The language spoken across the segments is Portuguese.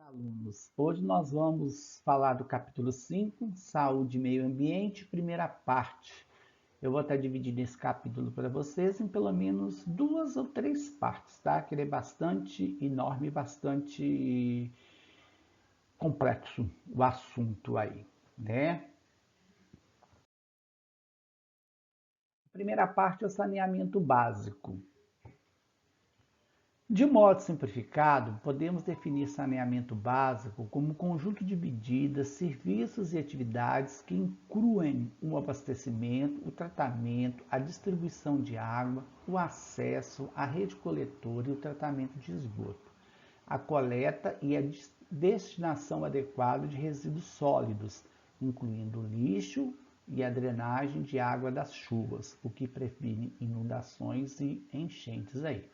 Alunos, hoje nós vamos falar do capítulo 5, Saúde e Meio Ambiente, primeira parte. Eu vou estar dividindo esse capítulo para vocês em pelo menos 2 ou 3 partes, tá? Que ele é bastante enorme, bastante complexo o assunto aí, né? A primeira parte é o saneamento básico. De modo simplificado, podemos definir saneamento básico como um conjunto de medidas, serviços e atividades que incluem o abastecimento, o tratamento, a distribuição de água, o acesso à rede coletora e o tratamento de esgoto, a coleta e a destinação adequada de resíduos sólidos, incluindo o lixo e a drenagem de água das chuvas, o que previne inundações e enchentes aí.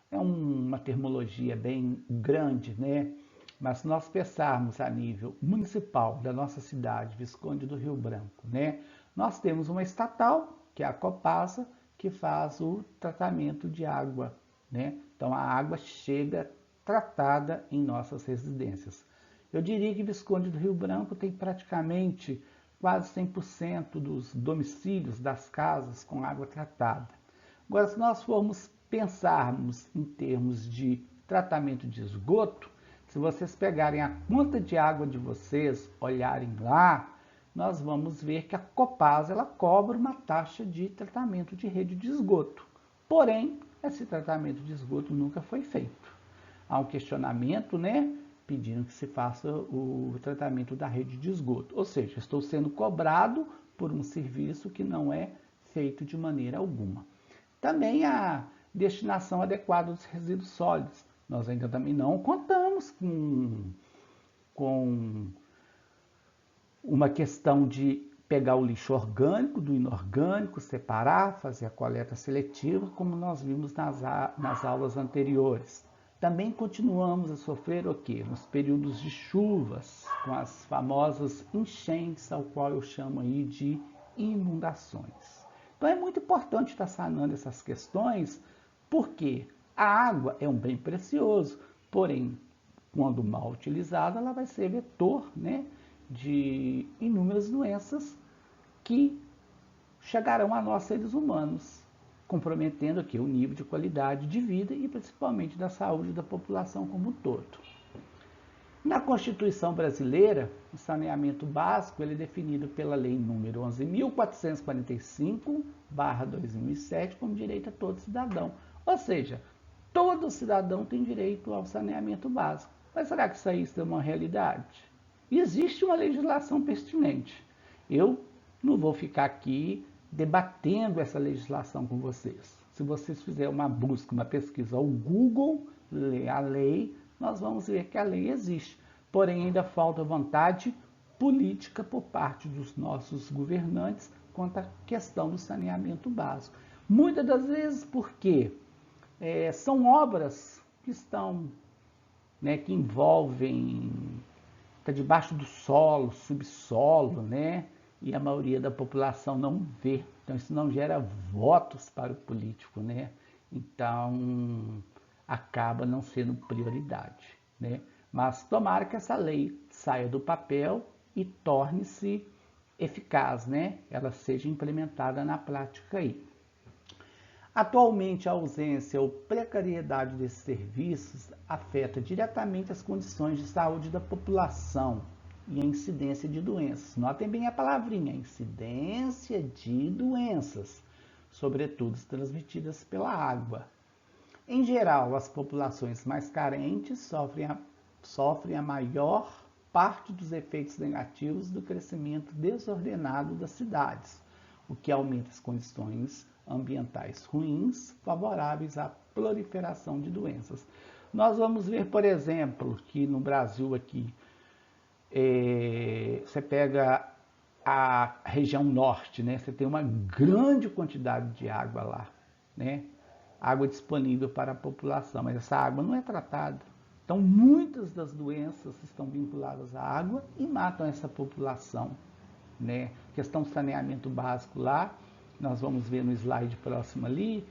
É uma terminologia bem grande, né? Mas se nós pensarmos a nível municipal da nossa cidade, Visconde do Rio Branco, né? Nós temos uma estatal, que é a Copasa, que faz o tratamento de água, né? Então a água chega tratada em nossas residências. Eu diria que Visconde do Rio Branco tem praticamente quase 100% dos domicílios das casas com água tratada. Agora, se nós formos pensarmos em termos de tratamento de esgoto, se vocês pegarem a conta de água de vocês, olharem lá, nós vamos ver que a Copasa ela cobra uma taxa de tratamento de rede de esgoto. Porém, esse tratamento de esgoto nunca foi feito. Há um questionamento, né, pedindo que se faça o tratamento da rede de esgoto. Ou seja, estou sendo cobrado por um serviço que não é feito de maneira alguma. Também a destinação adequada dos resíduos sólidos. Nós ainda também não contamos com uma questão de pegar o lixo orgânico do inorgânico, separar, fazer a coleta seletiva, como nós vimos nas aulas anteriores. Também continuamos a sofrer o quê? Nos períodos de chuvas, com as famosas enchentes, ao qual eu chamo aí de inundações. Então é muito importante estar sanando essas questões, porque a água é um bem precioso, porém, quando mal utilizada, ela vai ser vetor, né, de inúmeras doenças que chegarão a nós seres humanos, comprometendo aqui o nível de qualidade de vida e principalmente da saúde da população como um todo. Na Constituição brasileira, o saneamento básico ele é definido pela Lei nº 11.445/2007 como direito a todo cidadão. Ou seja, todo cidadão tem direito ao saneamento básico. Mas será que isso é uma realidade? Existe uma legislação pertinente. Eu não vou ficar aqui debatendo essa legislação com vocês. Se vocês fizerem uma busca, uma pesquisa ao Google, ler a lei, nós vamos ver que a lei existe. Porém, ainda falta vontade política por parte dos nossos governantes quanto à questão do saneamento básico. Muitas das vezes porque são obras que estão, né, que envolvem, está debaixo do solo, subsolo, né? E a maioria da população não vê. Então isso não gera votos para o político, né? Então acaba não sendo prioridade, né? Mas tomara que essa lei saia do papel e torne-se eficaz, né? Ela seja implementada na prática aí. Atualmente, a ausência ou precariedade desses serviços afeta diretamente as condições de saúde da população e a incidência de doenças. Notem bem a palavrinha, incidência de doenças, sobretudo transmitidas pela água. Em geral, as populações mais carentes sofrem a maior parte dos efeitos negativos do crescimento desordenado das cidades, o que aumenta as condições ambientais ruins, favoráveis à proliferação de doenças. Nós vamos ver, por exemplo, que no Brasil aqui, você pega a região norte, né? Você tem uma grande quantidade de água lá, né? Água disponível para a população, mas essa água não é tratada. Então, muitas das doenças estão vinculadas à água e matam essa população, né? Questão do saneamento básico lá, nós vamos ver no slide próximo ali,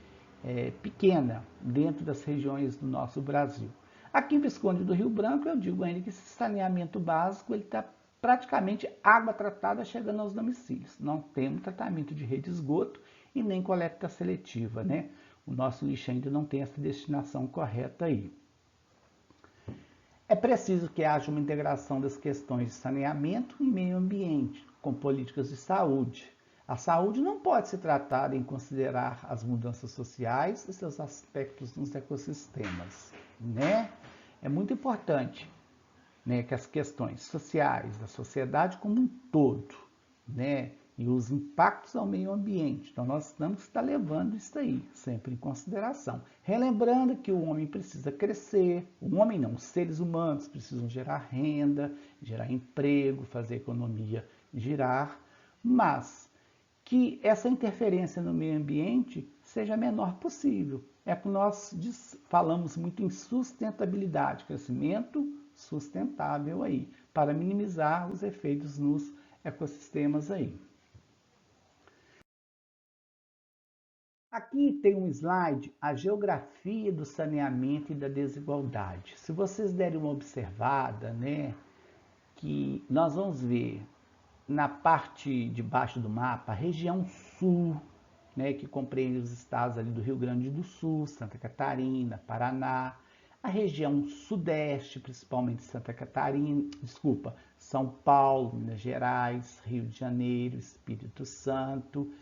pequena, dentro das regiões do nosso Brasil. Aqui em Visconde do Rio Branco, eu digo ainda que esse saneamento básico ele está praticamente água tratada chegando aos domicílios. Não temos tratamento de rede de esgoto e nem coleta seletiva, né? O nosso lixo ainda não tem essa destinação correta aí. É preciso que haja uma integração das questões de saneamento e meio ambiente, com políticas de saúde. A saúde não pode ser tratada em considerar as mudanças sociais e seus aspectos nos ecossistemas, né? É muito importante, né, que as questões sociais da sociedade como um todo, né, e os impactos ao meio ambiente. Então, nós temos que estar levando isso aí sempre em consideração. Relembrando que o homem precisa crescer, o homem não, os seres humanos precisam gerar renda, gerar emprego, fazer a economia girar, mas que essa interferência no meio ambiente seja a menor possível. É que nós falamos muito em sustentabilidade, crescimento sustentável aí, para minimizar os efeitos nos ecossistemas aí. Aqui tem um slide, a geografia do saneamento e da desigualdade. Se vocês derem uma observada, né, que nós vamos ver na parte de baixo do mapa, a região sul, né, que compreende os estados ali do Rio Grande do Sul, Santa Catarina, Paraná, a região sudeste, principalmente Santa Catarina, desculpa, São Paulo, Minas Gerais, Rio de Janeiro, Espírito Santo,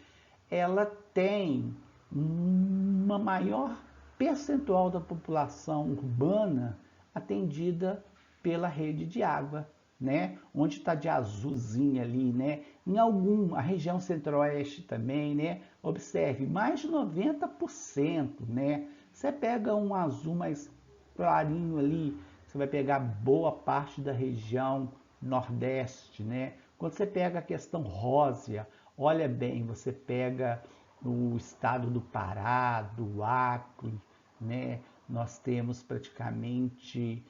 ela tem uma maior percentual da população urbana atendida pela rede de água, né? Onde está de azulzinho ali, né? Em a região centro-oeste também, né? Observe, mais de 90%, né? Você pega um azul mais clarinho ali, você vai pegar boa parte da região nordeste, né? Quando você pega a questão rósea, olha bem, você pega o estado do Pará, do Acre, né? Nós temos praticamente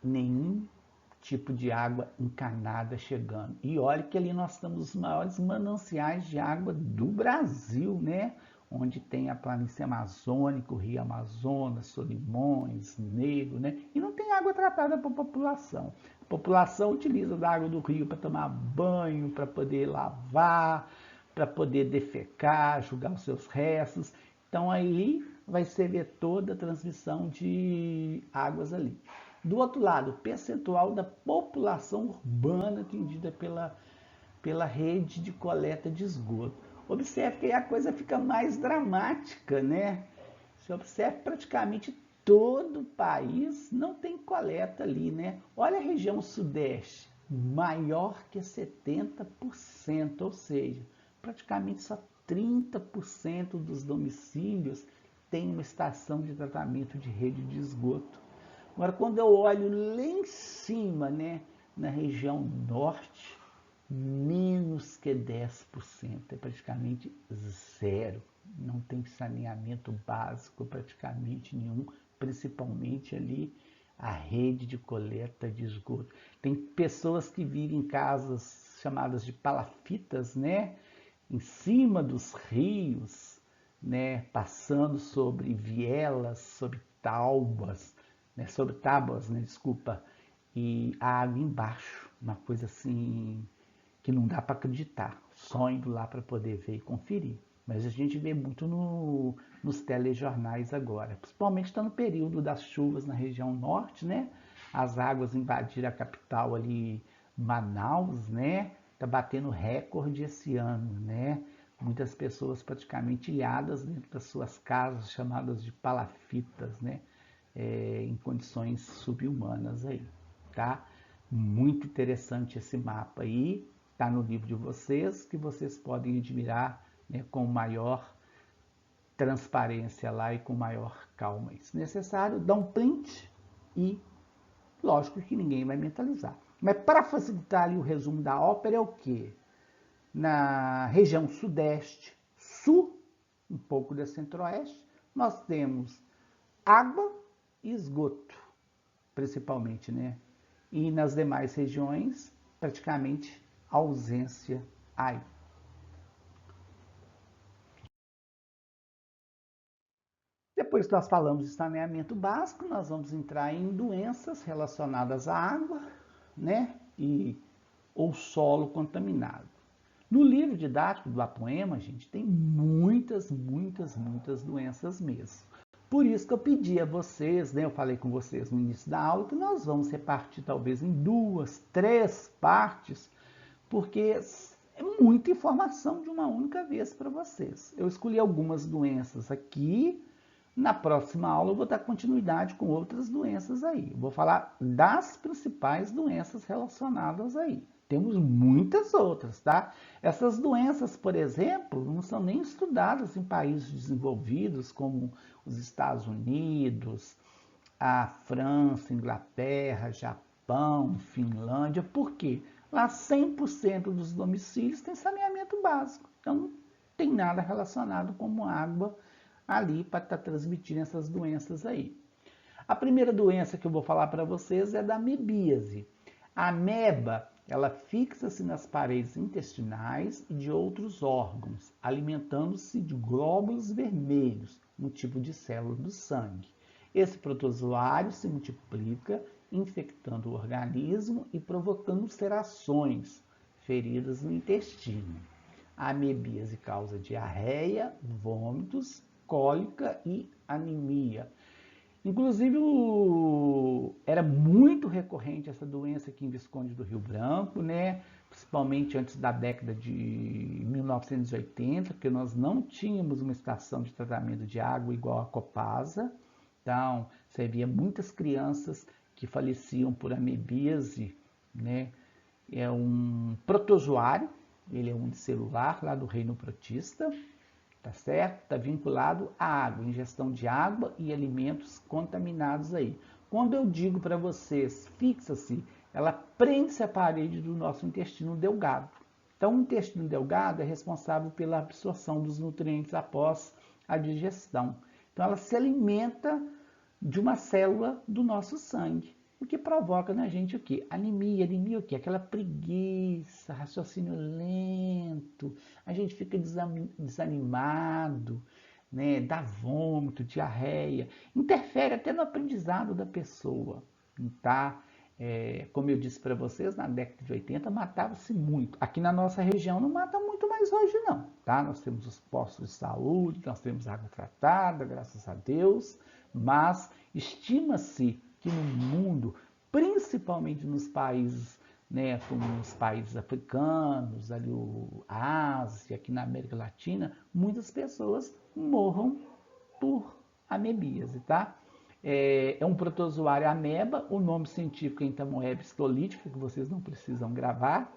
nenhum tipo de água encanada chegando. E olha que ali nós temos os maiores mananciais de água do Brasil, né? Onde tem a planície amazônica, o rio Amazonas, Solimões, Negro, né? E não tem água tratada para a população. A população utiliza a água do rio para tomar banho, para poder lavar, para poder defecar, jogar os seus restos. Então aí vai ser ver toda a transmissão de águas ali. Do outro lado, o percentual da população urbana atendida pela rede de coleta de esgoto. Observe que aí a coisa fica mais dramática, né? Você observa que praticamente todo o país não tem coleta ali, né? Olha a região sudeste, maior que 70%, ou seja, praticamente só 30% dos domicílios tem uma estação de tratamento de rede de esgoto. Agora, quando eu olho lá em cima, né, na região norte, menos que 10%, é praticamente zero. Não tem saneamento básico praticamente nenhum, principalmente ali a rede de coleta de esgoto. Tem pessoas que vivem em casas chamadas de palafitas, né, em cima dos rios, né, passando sobre vielas, sobre taubas, né, sobre tábuas, né, desculpa, e a água embaixo, uma coisa assim que não dá para acreditar, só indo lá para poder ver e conferir. Mas a gente vê muito nos telejornais agora, principalmente está no período das chuvas na região norte, né? As águas invadiram a capital ali, Manaus, né? Tá batendo recorde esse ano, né? Muitas pessoas praticamente ilhadas dentro das suas casas, chamadas de palafitas, né? Em condições subhumanas aí, tá? Muito interessante esse mapa aí, tá no livro de vocês, que vocês podem admirar, né, com maior transparência lá e com maior calma. Se necessário, dá um print e lógico que ninguém vai mentalizar. Mas para facilitar ali o resumo da ópera é o quê? Na região sudeste, sul, um pouco da centro-oeste, nós temos água e esgoto, principalmente, né? E nas demais regiões, praticamente ausência aí. Depois que nós falamos de saneamento básico, nós vamos entrar em doenças relacionadas à água, né? Ou solo contaminado. No livro didático do Apoema, gente, tem muitas doenças mesmo. Por isso que eu pedi a vocês, né, eu falei com vocês no início da aula, que nós vamos repartir talvez em 2, 3 partes, porque é muita informação de uma única vez para vocês. Eu escolhi algumas doenças aqui, na próxima aula eu vou dar continuidade com outras doenças aí. Eu vou falar das principais doenças relacionadas aí. Temos muitas outras, tá? Essas doenças, por exemplo, não são nem estudadas em países desenvolvidos como os Estados Unidos, a França, Inglaterra, Japão, Finlândia. Por quê? Lá 100% dos domicílios tem saneamento básico. Então não tem nada relacionado com água ali para estar transmitindo essas doenças aí. A primeira doença que eu vou falar para vocês é da amebíase. A ameba, ela fixa-se nas paredes intestinais e de outros órgãos, alimentando-se de glóbulos vermelhos, um tipo de célula do sangue. Esse protozoário se multiplica, infectando o organismo e provocando ulcerações, feridas no intestino. A amebíase causa diarreia, vômitos, cólica e anemia. Inclusive, era muito recorrente essa doença aqui em Visconde do Rio Branco, né? Principalmente antes da década de 1980, porque nós não tínhamos uma estação de tratamento de água igual a Copasa. Então, você via muitas crianças que faleciam por amebíase, né? É um protozoário, ele é unicelular, lá do reino protista, tá certo? Está vinculado à água, ingestão de água e alimentos contaminados aí. Quando eu digo para vocês, fixa-se, ela prende-se à parede do nosso intestino delgado. Então, o intestino delgado é responsável pela absorção dos nutrientes após a digestão. Então, ela se alimenta de uma célula do nosso sangue, o que provoca na gente o quê? Anemia. Anemia o quê? Aquela preguiça, raciocínio lento, a gente fica desanimado, né? Dá vômito, diarreia, interfere até no aprendizado da pessoa, tá? Como eu disse para vocês, na década de 80 matava-se muito. Aqui na nossa região não mata muito mais hoje não, tá? Nós temos os postos de saúde, nós temos água tratada, graças a Deus, mas estima-se que no mundo, principalmente nos países, né, como os países africanos, ali a Ásia, aqui na América Latina, muitas pessoas morram por amebíase, tá? É um protozoário ameba, o nome científico é Entamoeba histolítica, que vocês não precisam gravar,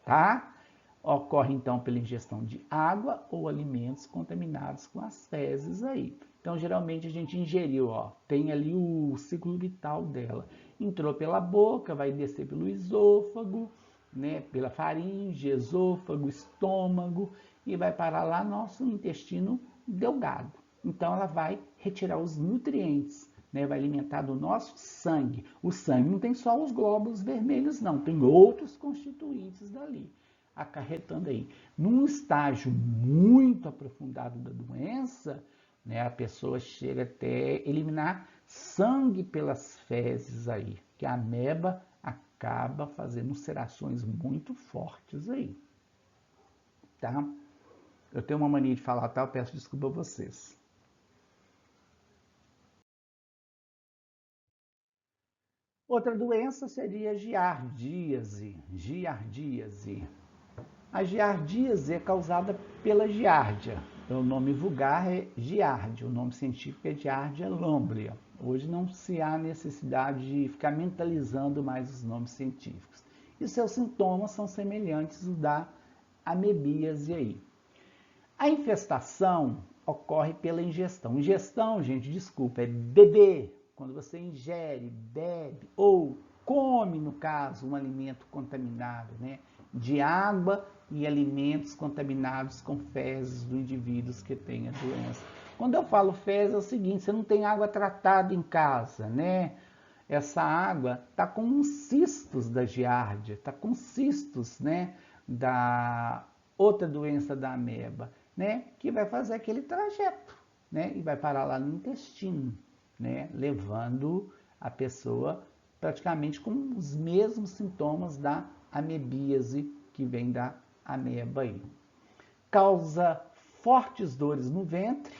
tá? Ocorre então pela ingestão de água ou alimentos contaminados com as fezes aí. Então, geralmente a gente ingeriu, ó, tem ali o ciclo vital dela. Entrou pela boca, vai descer pelo esôfago, né, pela faringe, esôfago, estômago e vai parar lá no nosso intestino delgado. Então, ela vai retirar os nutrientes, né, vai alimentar do nosso sangue. O sangue não tem só os glóbulos vermelhos, não, tem outros constituintes dali, acarretando aí. Num estágio muito aprofundado da doença, né, a pessoa chega até eliminar sangue pelas fezes aí, que a ameba acaba fazendo ulcerações muito fortes aí, tá? Eu tenho uma mania de falar, tá? Eu peço desculpa a vocês. Outra doença seria a giardíase. A giardíase é causada pela giardia. O nome vulgar é giardia, o nome científico é Giardia lamblia. Hoje não se há necessidade de ficar mentalizando mais os nomes científicos. E seus sintomas são semelhantes aos da amebíase aí. A infestação ocorre pela ingestão. Ingestão, gente, desculpa, é beber. Quando você ingere, bebe ou come, no caso, um alimento contaminado, né, de água e alimentos contaminados com fezes do indivíduo que tem a doença. Quando eu falo fezes, é o seguinte, você não tem água tratada em casa, né? Essa água está com cistos da giardia, está com cistos, né, da outra doença da ameba, né, que vai fazer aquele trajeto, né, e vai parar lá no intestino, né, levando a pessoa praticamente com os mesmos sintomas da amebíase que vem da ameba aí. Causa fortes dores no ventre,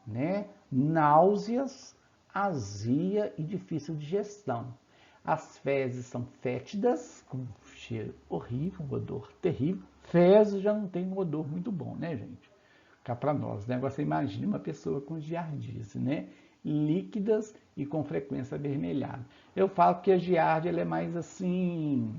né, náuseas, azia e difícil digestão. As fezes são fétidas, com um cheiro horrível, um odor terrível. Fezes já não tem um odor muito bom, né, gente? Cá para nós, né? Agora você imagina uma pessoa com giardíase, né? Líquidas e com frequência avermelhada. Eu falo que a giardia ela é mais assim,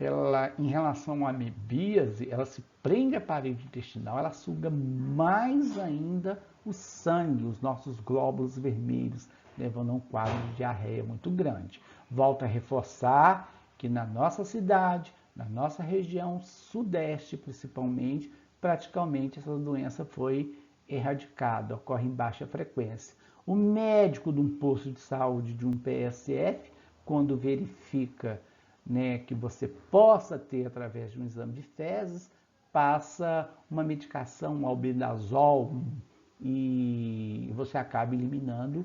ela, em relação à amebíase, ela se prende à parede intestinal, ela suga mais ainda o sangue, os nossos glóbulos vermelhos, levando a um quadro de diarreia muito grande. Volto a reforçar que na nossa cidade, na nossa região sudeste principalmente, praticamente essa doença foi erradicada, ocorre em baixa frequência. O médico de um posto de saúde, de um PSF, quando verifica, né, que você possa ter através de um exame de fezes, passa uma medicação, um albendazol, e você acaba eliminando,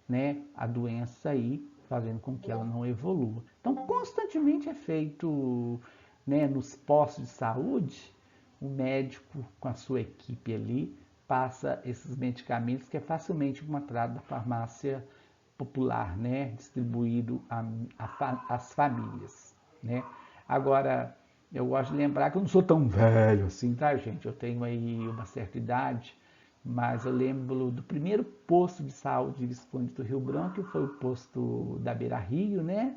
né, a doença aí, fazendo com que ela não evolua. Então, constantemente é feito, né, nos postos de saúde, o médico com a sua equipe ali passa esses medicamentos que é facilmente encontrado na farmácia popular, né, distribuído às famílias, né. Agora, eu gosto de lembrar que eu não sou tão velho assim, tá, gente? Eu tenho aí uma certa idade, mas eu lembro do primeiro posto de saúde de Visconde do Rio Branco, que foi o posto da Beira Rio, né?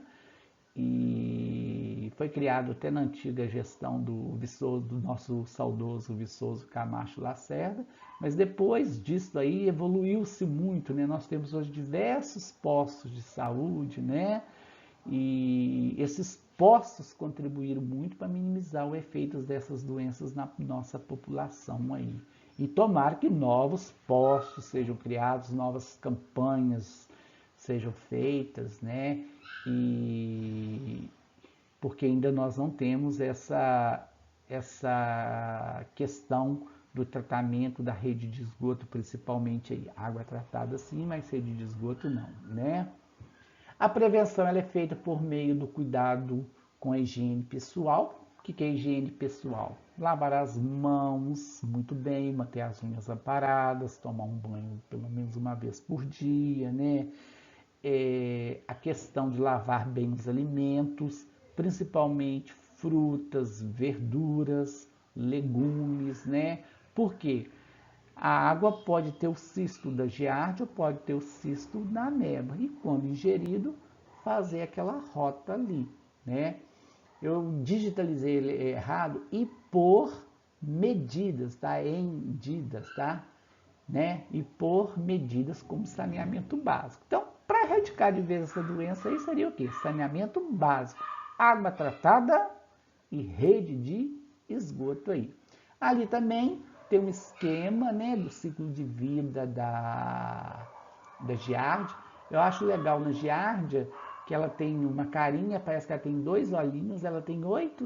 E foi criado até na antiga gestão do Viçoso, do nosso saudoso Viçoso Camacho Lacerda, mas depois disso aí evoluiu-se muito, né? Nós temos hoje diversos postos de saúde, né? E esses postos contribuíram muito para minimizar os efeitos dessas doenças na nossa população aí. E tomara que novos postos sejam criados, novas campanhas sejam feitas, né? E porque ainda nós não temos essa questão do tratamento da rede de esgoto, principalmente aí, água tratada sim, mas rede de esgoto não, né? A prevenção ela é feita por meio do cuidado com a higiene pessoal. O que é higiene pessoal? Lavar as mãos muito bem, manter as unhas aparadas, tomar um banho pelo menos uma vez por dia, né? A questão de lavar bem os alimentos, principalmente frutas, verduras, legumes, né? Por quê? A água pode ter o cisto da giardia, pode ter o cisto da ameba. E quando ingerido, fazer aquela rota ali, né? Eu digitalizei ele errado e por medidas, tá? Em medidas, tá? Né? E por medidas como saneamento básico. Então, para erradicar de vez essa doença aí seria o quê? Saneamento básico, água tratada e rede de esgoto aí. Ali também tem um esquema, né, do ciclo de vida da giardia. Eu acho legal na giardia que ela tem uma carinha, parece que ela tem 2 olhinhos, ela tem 8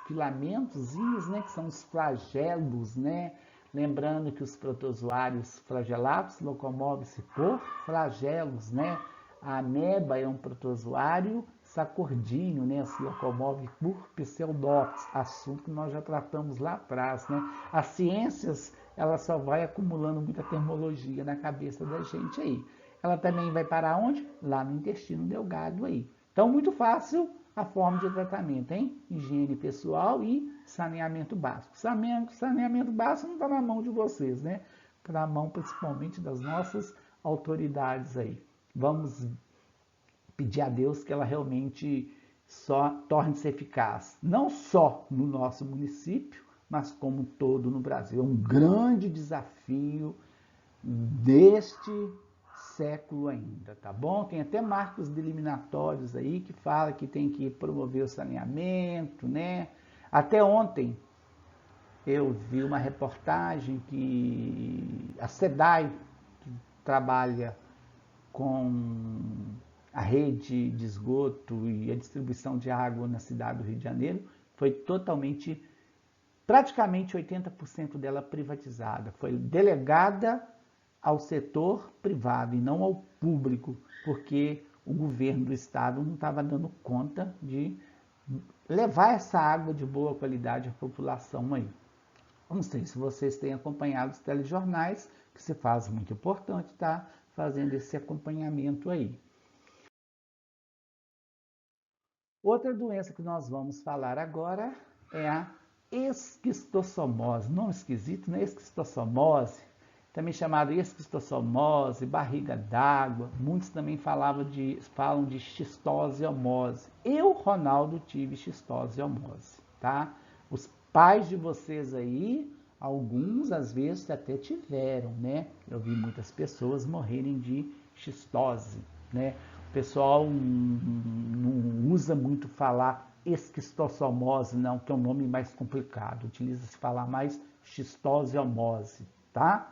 filamentozinhos, né, que são os flagelos, né? Lembrando que os protozoários flagelados locomovem-se por flagelos, né? A ameba é um protozoário sacordíneo, né? Se locomove por pseudópodes, assunto que nós já tratamos lá atrás, né? As ciências, ela só vai acumulando muita termologia na cabeça da gente aí. Ela também vai para onde? Lá no intestino delgado aí. Então, muito fácil a forma de tratamento, hein? Higiene pessoal e saneamento básico. Saneamento básico não está na mão de vocês, né? Está na mão principalmente das nossas autoridades aí. Vamos pedir a Deus que ela realmente só torne-se eficaz, não só no nosso município, mas como todo no Brasil. É um grande desafio deste século ainda, tá bom? Tem até marcos delimiнаtórios aí que fala que tem que promover o saneamento, né? Até ontem eu vi uma reportagem que a SEDAI, que trabalha com a rede de esgoto e a distribuição de água na cidade do Rio de Janeiro, foi praticamente 80% dela privatizada. Foi delegada ao setor privado e não ao público, porque o governo do estado não estava dando conta de levar essa água de boa qualidade à população aí. Não sei se vocês têm acompanhado os telejornais, que se faz muito importante estar fazendo esse acompanhamento aí. Outra doença que nós vamos falar agora é a esquistossomose. Nome esquisito, né? Esquistossomose, também chamada esquistossomose, barriga d'água. Muitos também falam de xistoseomose. Eu, Ronaldo, tive xistoseomose, tá? Os pais de vocês aí, alguns às vezes até tiveram, né? Eu vi muitas pessoas morrerem de xistose, né? O pessoal não usa muito falar esquistossomose, não, que é um nome mais complicado. Utiliza-se falar mais xistoseomose, tá?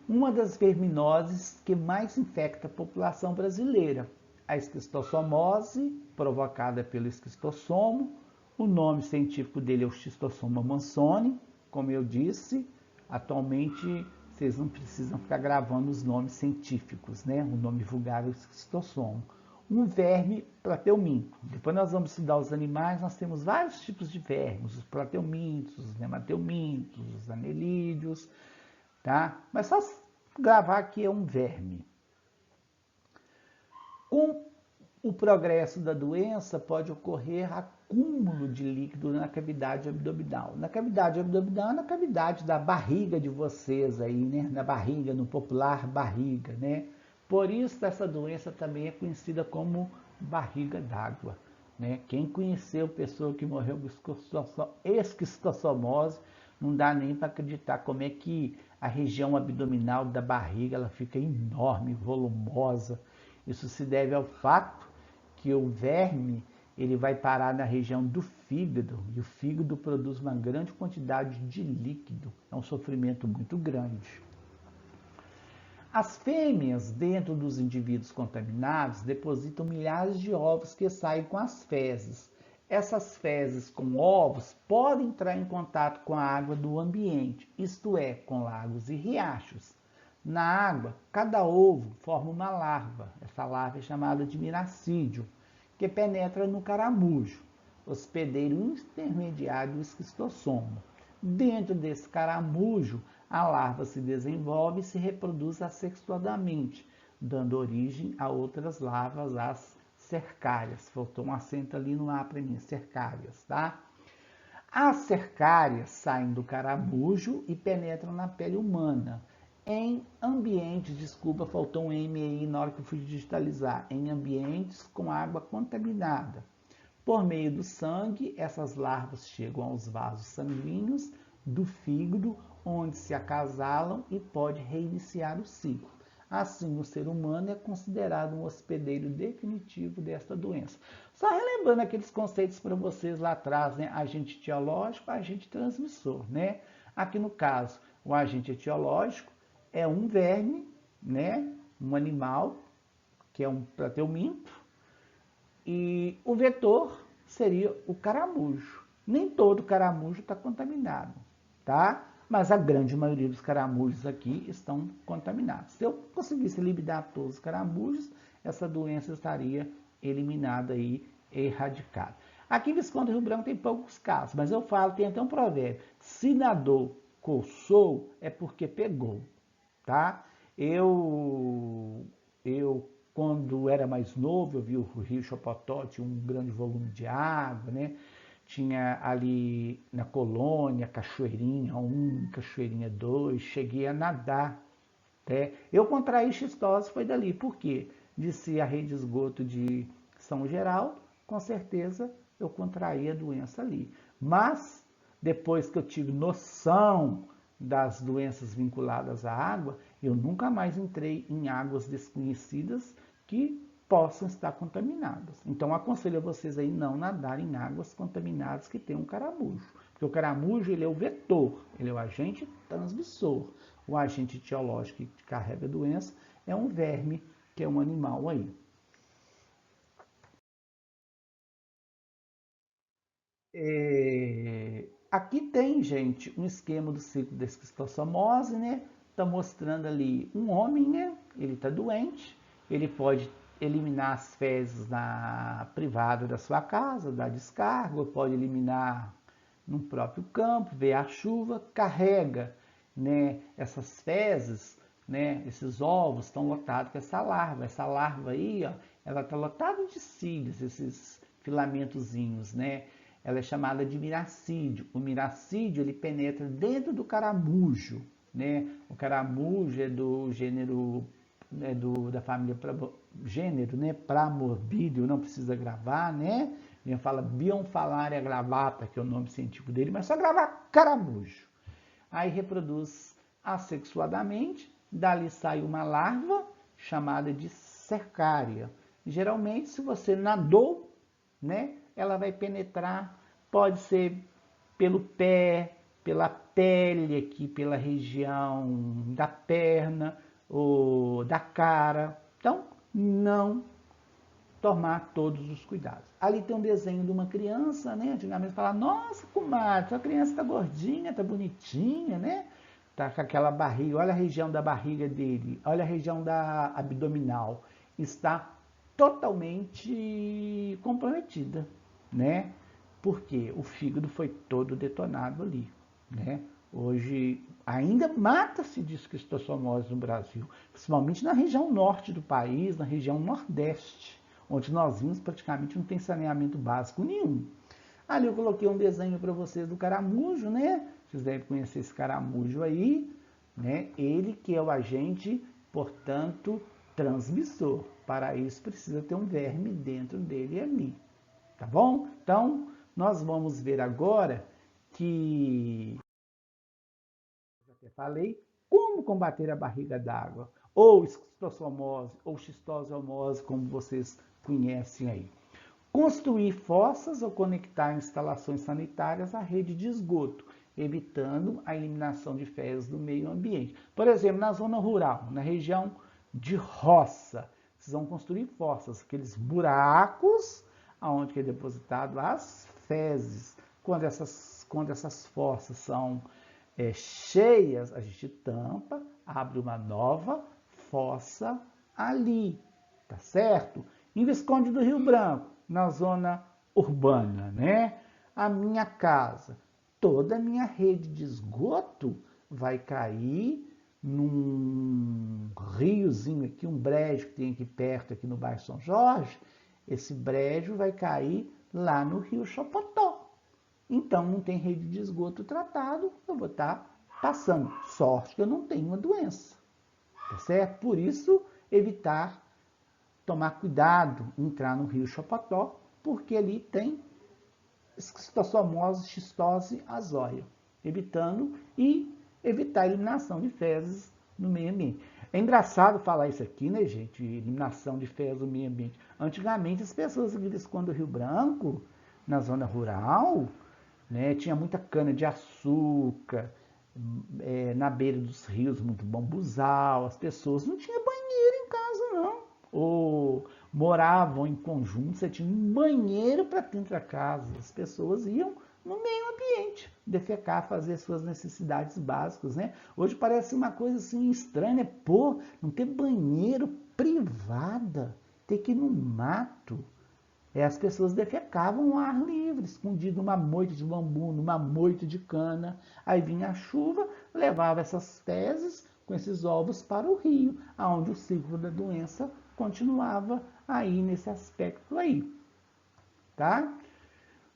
Uma das verminoses que mais infecta a população brasileira. A esquistossomose, provocada pelo esquistossomo. O nome científico dele é o Schistosoma mansoni, como eu disse. Atualmente, vocês não precisam ficar gravando os nomes científicos, né? O nome vulgar é o esquistossomo. Um verme plateuminto. Depois nós vamos estudar os animais, nós temos vários tipos de vermes, os plateumintos, os nemateumintos, os anelídeos, tá? Mas só gravar que é um verme. Com o progresso da doença, pode ocorrer acúmulo de líquido na cavidade abdominal. Na cavidade abdominal, na cavidade da barriga de vocês aí, né? Na barriga, no popular barriga, né? Por isso, essa doença também é conhecida como barriga d'água, né? Quem conheceu pessoa que morreu com esquistossomose, não dá nem para acreditar como é que a região abdominal da barriga ela fica enorme, volumosa. Isso se deve ao fato que o verme ele vai parar na região do fígado e o fígado produz uma grande quantidade de líquido. É um sofrimento muito grande. As fêmeas dentro dos indivíduos contaminados depositam milhares de ovos que saem com as fezes. Essas fezes com ovos podem entrar em contato com a água do ambiente, isto é, com lagos e riachos. Na água, cada ovo forma uma larva. Essa larva é chamada de miracídio, que penetra no caramujo, hospedeiro intermediário do esquistossomo. Dentro desse caramujo, a larva se desenvolve e se reproduz assexuadamente, dando origem a outras larvas, as cercárias. Faltou um acento ali no A para mim, cercárias, tá? As cercárias saem do caramujo e penetram na pele humana. Em ambientes, desculpa, faltou um M aí na hora que eu fui digitalizar, em ambientes com água contaminada. Por meio do sangue, essas larvas chegam aos vasos sanguíneos do fígado, onde se acasalam e pode reiniciar o ciclo. Assim, o ser humano é considerado um hospedeiro definitivo desta doença. Só relembrando aqueles conceitos para vocês lá atrás, né? Agente etiológico, agente transmissor, né? Aqui no caso, o agente etiológico é um verme, né? Um animal, que é um plateuminto, e o vetor seria o caramujo. Nem todo caramujo está contaminado, tá? Mas a grande maioria dos caramujos aqui estão contaminados. Se eu conseguisse eliminar todos os caramujos, essa doença estaria eliminada e erradicada. Aqui em Visconde Rio Branco tem poucos casos, mas eu falo, tem até um provérbio: se nadou, coçou, é porque pegou, tá? Eu quando era mais novo, eu vi o Rio Chopotó, tinha um grande volume de água, né? Tinha ali na colônia, Cachoeirinha 1, Cachoeirinha 2, cheguei a nadar. Né? Eu contraí xistose, foi dali. Por quê? Disse a rede de esgoto de São Geral, com certeza eu contraí a doença ali. Mas, depois que eu tive noção das doenças vinculadas à água, eu nunca mais entrei em águas desconhecidas que possam estar contaminadas. Então, aconselho a vocês aí não nadarem em águas contaminadas que tenham caramujo. Porque o caramujo ele é o vetor, ele é o agente transmissor. O agente etiológico que carrega a doença é um verme, que é um animal aí. Aqui tem, gente, um esquema do ciclo da esquistossomose, né? está mostrando ali um homem, né? Ele está doente, ele pode eliminar as fezes na privada da sua casa, da descarga, ou pode eliminar no próprio campo, vê a chuva, carrega, né, essas fezes, né, esses ovos estão lotados com essa larva. Essa larva aí, ó, ela está lotada de cílios, esses filamentozinhos, né? Ela é chamada de miracídio. O miracídio, ele penetra dentro do caramujo, né? O caramujo é do gênero, da família gênero, né? Pramorbidium, não precisa gravar, né? A gente fala Bionfalaria gravata, que é o nome científico dele, mas só gravar caramujo. Aí reproduz assexuadamente, dali sai uma larva chamada de cercária. Geralmente, se você nadou, né, ela vai penetrar, pode ser pelo pé, pela pele aqui, pela região da perna ou da cara. Então, não tomar todos os cuidados. Ali tem um desenho de uma criança, né? Antigamente falava, nossa, comadre, sua criança está gordinha, está bonitinha, né? Tá com aquela barriga, olha a região da barriga dele, olha a região da abdominal, está totalmente comprometida, né? Porque o fígado foi todo detonado ali, né? Hoje ainda mata-se de esquistossomose no Brasil, principalmente na região norte do país, na região nordeste, onde nós vimos praticamente não tem saneamento básico nenhum. Ali eu coloquei um desenho para vocês do caramujo, né? Vocês devem conhecer esse caramujo aí, né? Ele que é o agente, portanto, transmissor. Para isso precisa ter um verme dentro dele ali, tá bom? Então, nós vamos ver agora que, eu até falei, como combater a barriga d'água, ou esquistossomose, ou xistosomose, como vocês conhecem aí. Construir fossas ou conectar instalações sanitárias à rede de esgoto, evitando a eliminação de fezes do meio ambiente. Por exemplo, na zona rural, na região de roça, vocês vão construir fossas, aqueles buracos onde é depositado as fezes. Quando essas fossas são cheias, a gente tampa, abre uma nova fossa ali, tá certo? Em Visconde do Rio Branco, na zona urbana, né? A minha casa, toda a minha rede de esgoto vai cair num riozinho aqui, um brejo que tem aqui perto, aqui no bairro São Jorge. Esse brejo vai cair lá no rio Chopotó. Então, não tem rede de esgoto tratado, eu vou estar passando. Sorte que eu não tenho uma doença, tá certo? Por isso, evitar, tomar cuidado, entrar no rio Chopotó, porque ali tem esquistossomose, xistose azóia, evitando e evitar a eliminação de fezes no meio ambiente. É engraçado falar isso aqui, né, gente? Eliminação de fezes no meio ambiente. Antigamente, as pessoas aqui do Rio Branco, na zona rural, né, tinha muita cana de açúcar, na beira dos rios, muito bambuzal, as pessoas não tinham banheiro em casa, não. Ou moravam em conjunto, você tinha um banheiro para dentro da casa. As pessoas iam no meio ambiente, defecar, fazer suas necessidades básicas, né? Hoje parece uma coisa assim estranha, né? Pô, não ter banheiro privada, ter que ir no mato. As pessoas defecavam ao ar livre, escondido numa moita de bambu, numa moita de cana. Aí vinha a chuva, levava essas fezes com esses ovos para o rio, onde o ciclo da doença continuava aí nesse aspecto aí, tá?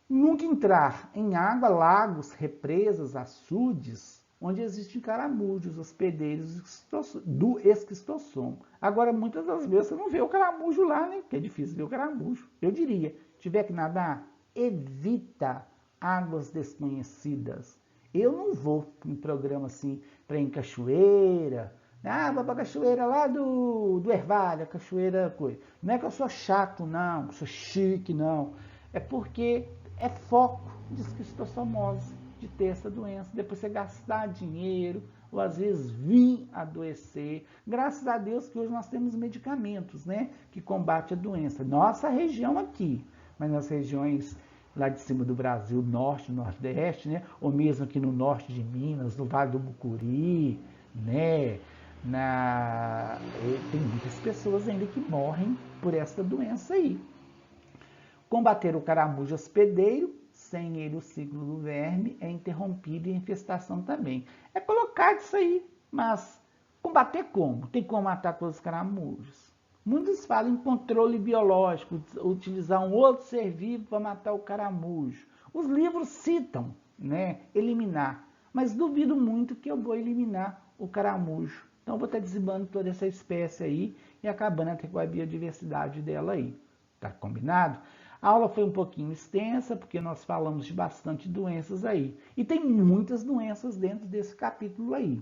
Nunca entrar em água, lagos, represas, açudes, onde existem caramujos, hospedeiros do esquistossomo. Agora, muitas das vezes você não vê o caramujo lá, né? Porque é difícil ver o caramujo. Eu diria, tiver que nadar, evita águas desconhecidas. Eu não vou para um programa assim, para ir em cachoeira. Ah, vou para a cachoeira lá do Ervalha, cachoeira coisa. Não é que eu sou chato, não, que eu sou chique, não. É porque é foco de esquistossomose, de ter essa doença. Depois você gastar dinheiro, ou às vezes vir adoecer. Graças a Deus que hoje nós temos medicamentos, né, que combatem a doença. Nossa região aqui, mas nas regiões lá de cima do Brasil, norte, nordeste, né, ou mesmo aqui no norte de Minas, no Vale do Mucuri, né? Tem muitas pessoas ainda que morrem por esta doença aí. Combater o caramujo hospedeiro, sem ele o ciclo do verme é interrompido e a infestação também. É colocar isso aí, mas combater como? Tem como matar todos os caramujos. Muitos falam em controle biológico, utilizar um outro ser vivo para matar o caramujo. Os livros citam, né, eliminar, mas duvido muito que eu vou eliminar o caramujo. Então eu vou estar dizimando toda essa espécie aí e acabando até com a biodiversidade dela aí. Tá combinado? A aula foi um pouquinho extensa, porque nós falamos de bastante doenças aí. E tem muitas doenças dentro desse capítulo aí.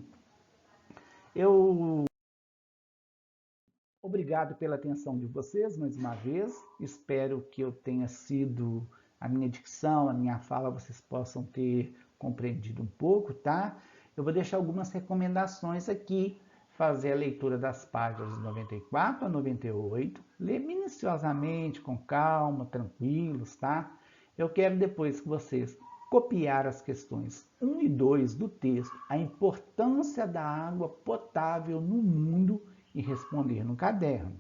Obrigado pela atenção de vocês, mais uma vez. Espero que eu tenha sido, a minha dicção, a minha fala, vocês possam ter compreendido um pouco, tá? Eu vou deixar algumas recomendações aqui. Fazer a leitura das páginas 94 a 98, ler minuciosamente, com calma, tranquilos, tá? Eu quero depois que vocês copiar as questões 1 e 2 do texto, a importância da água potável no mundo e responder no caderno.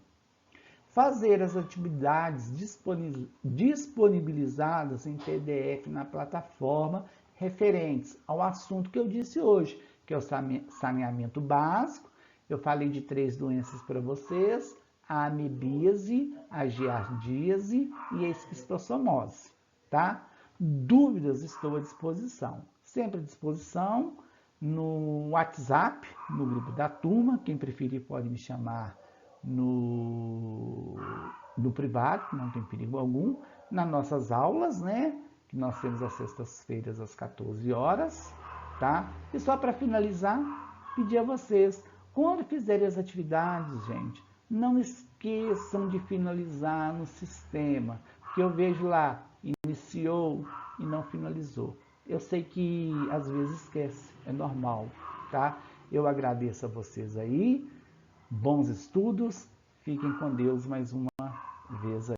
Fazer as atividades disponibilizadas em PDF na plataforma referentes ao assunto que eu disse hoje, que é o saneamento básico. Eu falei de 3 doenças para vocês: a amebíase, a giardíase e a esquistossomose, tá? Dúvidas, estou à disposição. Sempre à disposição no WhatsApp, no grupo da turma. Quem preferir pode me chamar no privado, não tem perigo algum. Nas nossas aulas, né? Que nós temos às sextas-feiras às 14 horas, tá? E só para finalizar, pedir a vocês, quando fizerem as atividades, gente, não esqueçam de finalizar no sistema, porque eu vejo lá, iniciou e não finalizou. Eu sei que às vezes esquece, é normal, tá? Eu agradeço a vocês aí, bons estudos, fiquem com Deus mais uma vez aí.